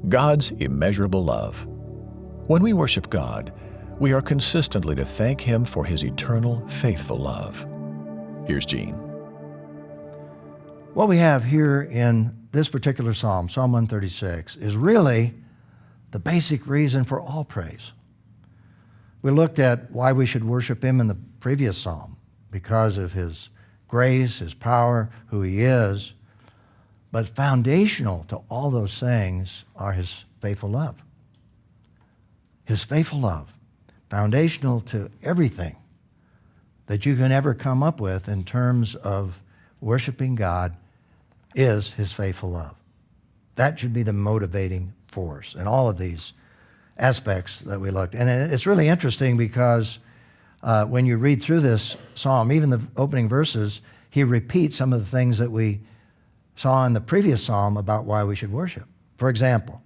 God's immeasurable love. When we worship God, we are consistently to thank Him for His eternal, faithful love. Here's Gene. What we have here in this particular psalm, Psalm 136, is really the basic reason for all praise. We looked at why we should worship Him in the previous psalm, because of His grace, His power, who He is. But foundational to all those things are His faithful love. His faithful love, foundational to everything that you can ever come up with in terms of worshiping God, is His faithful love. That should be the motivating force in all of these aspects that we looked. And it's really interesting because when you read through this psalm, even the opening verses, he repeats some of the things that we saw in the previous psalm about why we should worship. For example,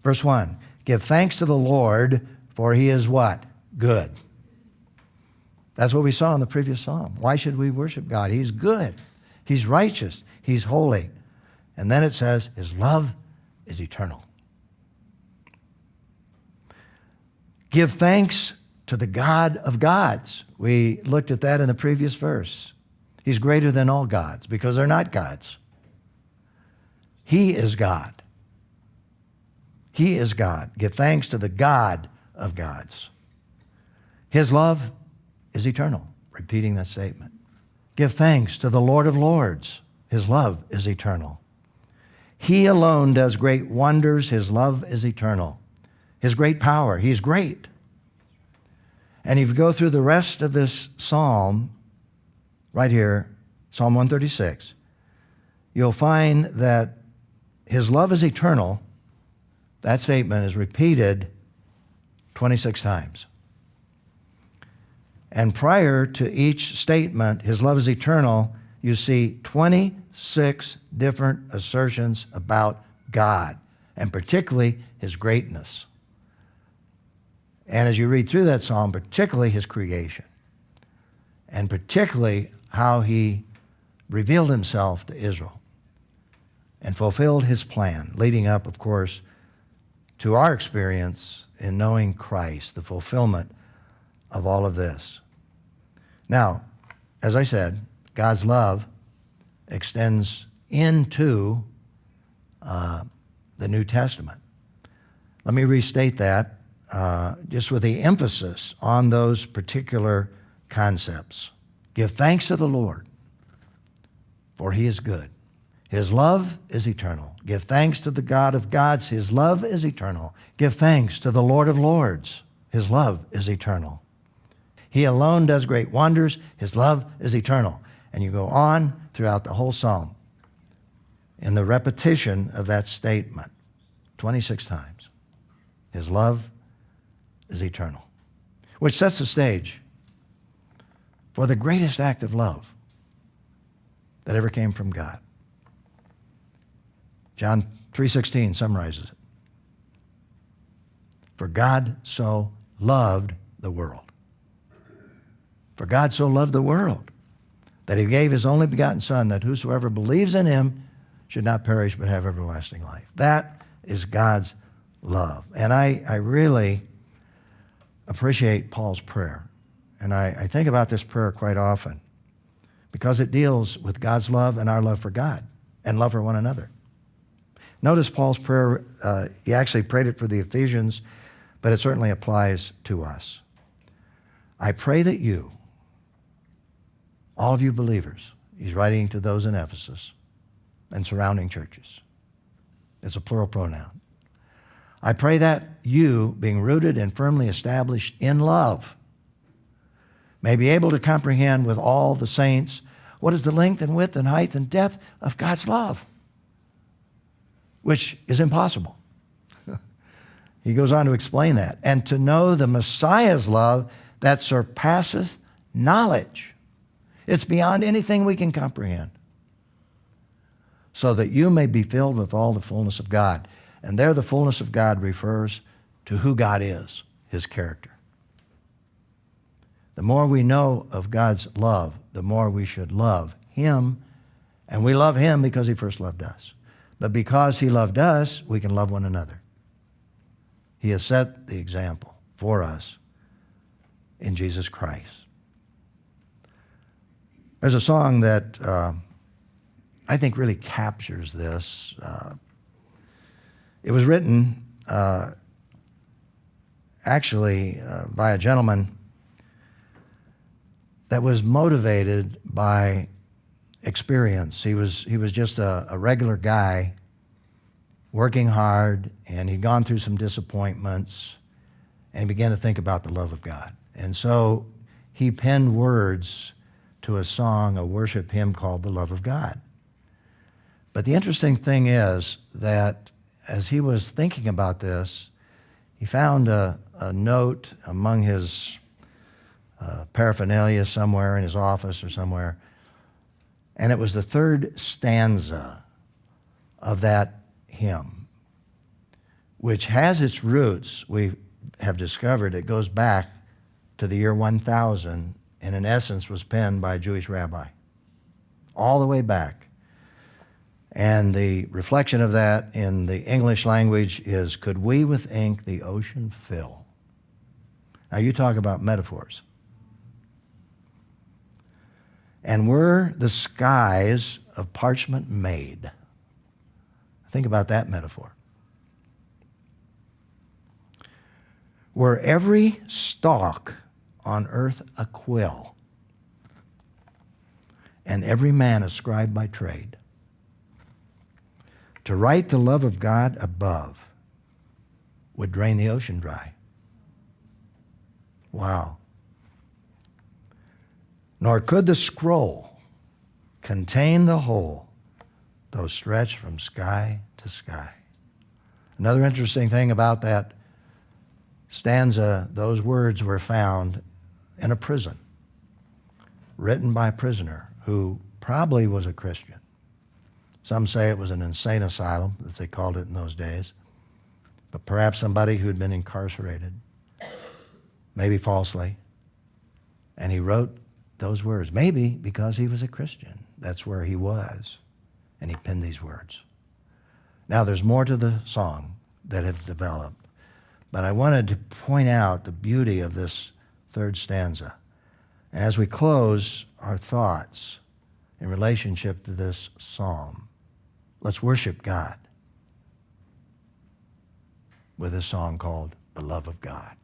verse 1, give thanks to the Lord, for He is what? Good. That's what we saw in the previous psalm. Why should we worship God? He's good. He's righteous. He's holy. And then it says, His love is eternal. Give thanks to the God of gods. We looked at that in the previous verse. He's greater than all gods because they're not gods. He is God. He is God. Give thanks to the God of gods. His love is eternal. Repeating that statement. Give thanks to the Lord of lords. His love is eternal. He alone does great wonders. His love is eternal. His great power. He's great. And if you go through the rest of this psalm, right here, Psalm 136, you'll find that His love is eternal. That statement is repeated 26 times. And prior to each statement, His love is eternal, you see 26 different assertions about God, and particularly His greatness. And as you read through that psalm, particularly His creation, and particularly how He revealed Himself to Israel and fulfilled His plan, leading up, of course, to our experience in knowing Christ, the fulfillment of all of this. Now, as I said, God's love extends into the New Testament. Let me restate that just with the emphasis on those particular concepts. Give thanks to the Lord, for He is good. His love is eternal. Give thanks to the God of gods. His love is eternal. Give thanks to the Lord of lords. His love is eternal. He alone does great wonders. His love is eternal. And you go on throughout the whole psalm in the repetition of that statement 26 times. His love is eternal, which sets the stage for the greatest act of love that ever came from God. John 3:16 summarizes it. For God so loved the world. For God so loved the world that He gave His only begotten Son, that whosoever believes in Him should not perish but have everlasting life. That is God's love. And I really appreciate Paul's prayer. And I think about this prayer quite often because it deals with God's love and our love for God and love for one another. Notice Paul's prayer, he actually prayed it for the Ephesians, but it certainly applies to us. I pray that you, all of you believers, he's writing to those in Ephesus and surrounding churches. It's a plural pronoun. I pray that you, being rooted and firmly established in love, may be able to comprehend with all the saints what is the length and width and height and depth of God's love, which is impossible. He goes on to explain that. And to know the Messiah's love that surpasses knowledge. It's beyond anything we can comprehend. So that you may be filled with all the fullness of God. And there the fullness of God refers to who God is, His character. The more we know of God's love, the more we should love Him. And we love Him because He first loved us. But because He loved us, we can love one another. He has set the example for us in Jesus Christ. There's a song that I think really captures this. It was written actually by a gentleman that was motivated by experience. He was just a regular guy working hard, and he'd gone through some disappointments, and he began to think about the love of God. And so he penned words to a song, a worship hymn called The Love of God. But the interesting thing is that as he was thinking about this, he found a note among his paraphernalia somewhere in his office or somewhere, and it was the third stanza of that hymn, which has its roots, we have discovered, it goes back to the year 1000, and in essence was penned by a Jewish rabbi, all the way back. And the reflection of that in the English language is, could we with ink the ocean fill? Now you talk about metaphors. And were the skies of parchment made? Think about that metaphor. Were every stalk on earth a quill, and every man a scribe by trade, to write the love of God above would drain the ocean dry. Wow. Nor could the scroll contain the whole, though stretched from sky to sky. Another interesting thing about that stanza, those words were found in a prison, written by a prisoner who probably was a Christian. Some say it was an insane asylum, as they called it in those days, but perhaps somebody who had been incarcerated, maybe falsely, and he wrote those words, maybe because he was a Christian. That's where he was, and he penned these words. Now, there's more to the song that has developed, but I wanted to point out the beauty of this third stanza. And as we close our thoughts in relationship to this psalm, let's worship God with a song called The Love of God.